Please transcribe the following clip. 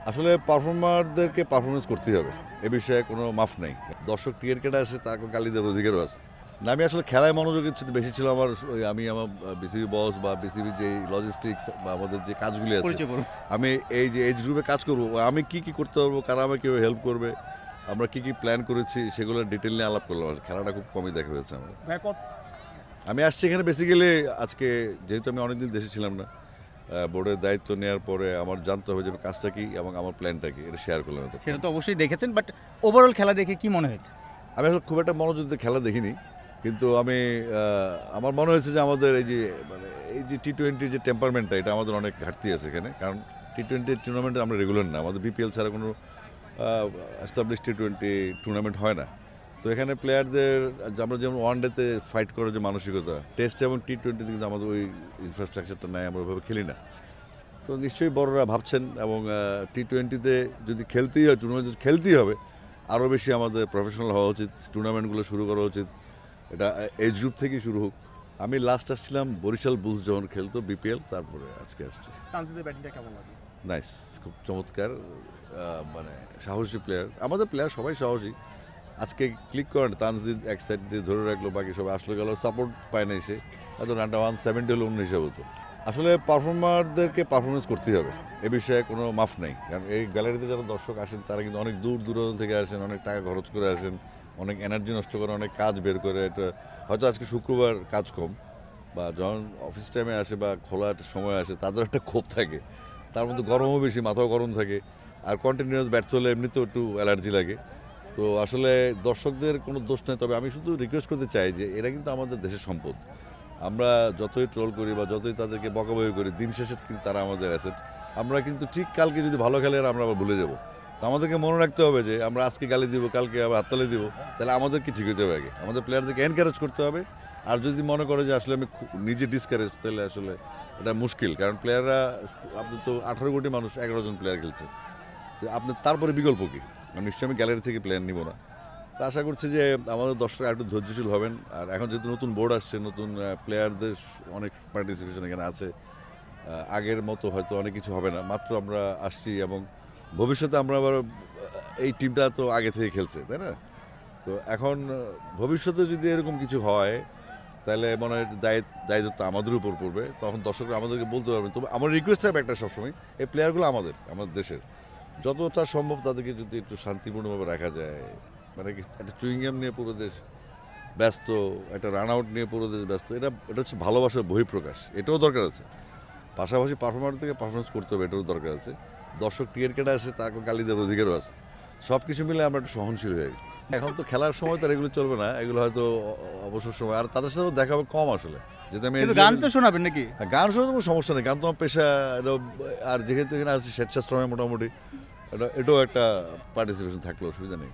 আসলে পারফর্মারদেরকে পারফরমেন্স করতেই হবে, এ বিষয়ে কোনো মাফ নেই। দর্শক টিকিট কেটে আসে, তাকে গালি দেওয়ার অধিকারও আছে না। আমি আসলে খেলায় মনোযোগের চেয়ে বেশি ছিল আমার আমি আমার বিসিবি বস বা বিসিবির যে লজিস্টিক্স বা আমাদের যে কাজগুলি আছে, আমি এই যে এজ গ্রুপে কাজ করবো, আমি কি কি করতে পারবো, কারা আমাকে কেউ হেল্প করবে, আমরা কি কি প্ল্যান করেছি সেগুলো ডিটেল নিয়ে আলাপ করলাম। খেলাটা খুব কমই দেখা হয়েছে আমার। আমি আসছি এখানে বেসিক্যালি আজকে, যেহেতু আমি অনেকদিন দেশে ছিলাম না, বোর্ডের দায়িত্ব নেওয়ার পরে আমার জানতে হবে যে কাজটা কি এবং আমার প্ল্যানটা কি, এটা শেয়ার করলাম। সেটা তো অবশ্যই দেখেছেন, বাট ওভারঅল খেলা দেখে কি মনে হয়েছে? আমি আসলে খুব একটা মনোযোগ দিয়ে খেলা দেখিনি, কিন্তু আমার মনে হয়েছে যে আমাদের এই যে টি-20 যে টেম্পারমেন্টটা, এটা আমাদের অনেক ঘাটতি আছে এখানে। কারণ টি-20 টুর্নামেন্টে আমরা রেগুলার না, আমাদের বিপিএল ছাড়া কোনো এস্টাবলিশ টি-20 টুর্নামেন্ট হয় না। তো এখানে প্লেয়ারদের আমরা যেমন ওয়ানডেতে ফাইট করার যে মানসিকতা, টেস্ট এবং টি-20তে কিন্তু আমাদের ওই ইনফ্রাস্ট্রাকচারটা নেয়, আমরা ওইভাবে খেলি না। তো নিশ্চয়ই বড়রা ভাবছেন, এবং টি-20তে যদি খেলতেই হয়, টুর্নামেন্ট যদি খেলতেই হবে, আরও বেশি আমাদের প্রফেশনাল হওয়া উচিত, টুর্নামেন্টগুলো শুরু করা উচিত, এটা এজ গ্রুপ থেকেই শুরু হোক। আমি লাস্ট আসছিলাম বরিশাল বুলস যখন খেলতো বিপিএল, তারপরে আজকে আসছি। নাইস, খুব চমৎকার, সাহসী প্লেয়ার, আমাদের প্লেয়ার সবাই সাহসী। আজকে ক্লিক করেন, তানজিদ এক সাইড দিয়ে ধরে রাখলো, বাকি সবাই আসলে গেল, সাপোর্ট পায় না এসে, হয়তো রানটা 170 হলো অন্য হিসাব হতো। আসলে পারফর্মারদেরকে পারফরমেন্স করতেই হবে, এ বিষয়ে কোনো মাফ নেই। কারণ এই গ্যালারিতে যারা দর্শক আসেন, তারা কিন্তু অনেক দূর দূরান্ত থেকে আসেন, অনেক টাকা খরচ করে আসেন, অনেক এনার্জি নষ্ট করে, অনেক কাজ বের করে। এটা হয়তো আজকে শুক্রবার কাজ কম, বা যখন অফিস টাইমে আসে বা খোলা একটা সময় আসে, তাদের একটা ক্ষোভ থাকে, তার মধ্যে গরমও বেশি, মাথাও গরম থাকে, আর কন্টিনিউয়াস ব্যর্থ হলে এমনিতেও একটু অ্যালার্জি লাগে। তো আসলে দর্শকদের কোনো দোষ নেই, তবে আমি শুধু রিকোয়েস্ট করতে চাই যে এরা কিন্তু আমাদের দেশের সম্পদ। আমরা যতই ট্রোল করি বা যতই তাদেরকে বকাবকি করি, দিন শেষে কিন্তু তারা আমাদের অ্যাসেট। আমরা কিন্তু ঠিক কালকে যদি ভালো খেলে আমরা আবার ভুলে যাব। তো আমাদেরকে মনে রাখতে হবে যে আমরা আজকে গালি দিব, কালকে আবার হাততালি দিব, তাহলে আমাদেরকে ঠিক হতে হবে আগে। আমাদের প্লেয়ারদেরকে এনকারেজ করতে হবে। আর যদি মনে করে যে আসলে আমি নিজে ডিসকারেজ, তাহলে আসলে এটা মুশকিল। কারণ প্লেয়াররা, আপনি তো 18 কোটি মানুষ, 11 জন প্লেয়ার খেলছে, তো আপনি তারপরে বিকল্প কী? নিশ্চয়ই আমি গ্যালারি থেকে প্লেয়ার নিব না। তো আশা করছি যে আমাদের দর্শকরা একটু ধৈর্যশীল হবেন। আর এখন যেহেতু নতুন বোর্ড আসছে, নতুন প্লেয়ারদের অনেক পার্টিসিপেশন এখানে আছে, আগের মতো হয়তো অনেক কিছু হবে না, মাত্র আমরা আসছি, এবং ভবিষ্যতে আমরা আবার এই টিমটা তো আগে থেকে খেলছে, তাই না? তো এখন ভবিষ্যতে যদি এরকম কিছু হয়, তাহলে মনে হয় দায়িত্ব আমাদের উপর পড়বে, তখন দর্শকরা আমাদেরকে বলতে পারবেন। তবে আমার রিকোয়েস্ট থাকবে একটা সবসময়, এই প্লেয়ারগুলো আমাদের দেশের, যতটা সম্ভব তাদেরকে যদি একটু শান্তিপূর্ণভাবে রাখা যায়। একটা চুইংগাম নিয়ে পুরো দেশ ব্যস্ত, একটা রান আউট নিয়ে পুরো দেশ ব্যস্ত, এটা হচ্ছে ভালোবাসার বহিঃপ্রকাশ, এটাও দরকার আছে। পাশাপাশি পারফর্মার থেকে পারফরমেন্স করতে হবে, এটাও দরকার আছে। দর্শক টিকিট কেটে আসে, তাকে গালি দেওয়ার অধিকারও আছে। সব কিছু মিলে আমরা একটু সহনশীল হয়ে। এখন তো খেলার সময় তার এগুলো চলবে না, এগুলো হয়তো অবসর সময়, আর তাদের সাথে দেখা হবে কম আসলে। যেটা আমি গান তো শোনাবেন নাকি? গান শোনাতে কোনো সমস্যা নেই, গান তো আমার পেশা। আর যেহেতু এখানে আছে স্বেচ্ছাশ্রমে, মোটামুটি এটাও একটা পার্টিসিপেশন থাকলে অসুবিধা নেই।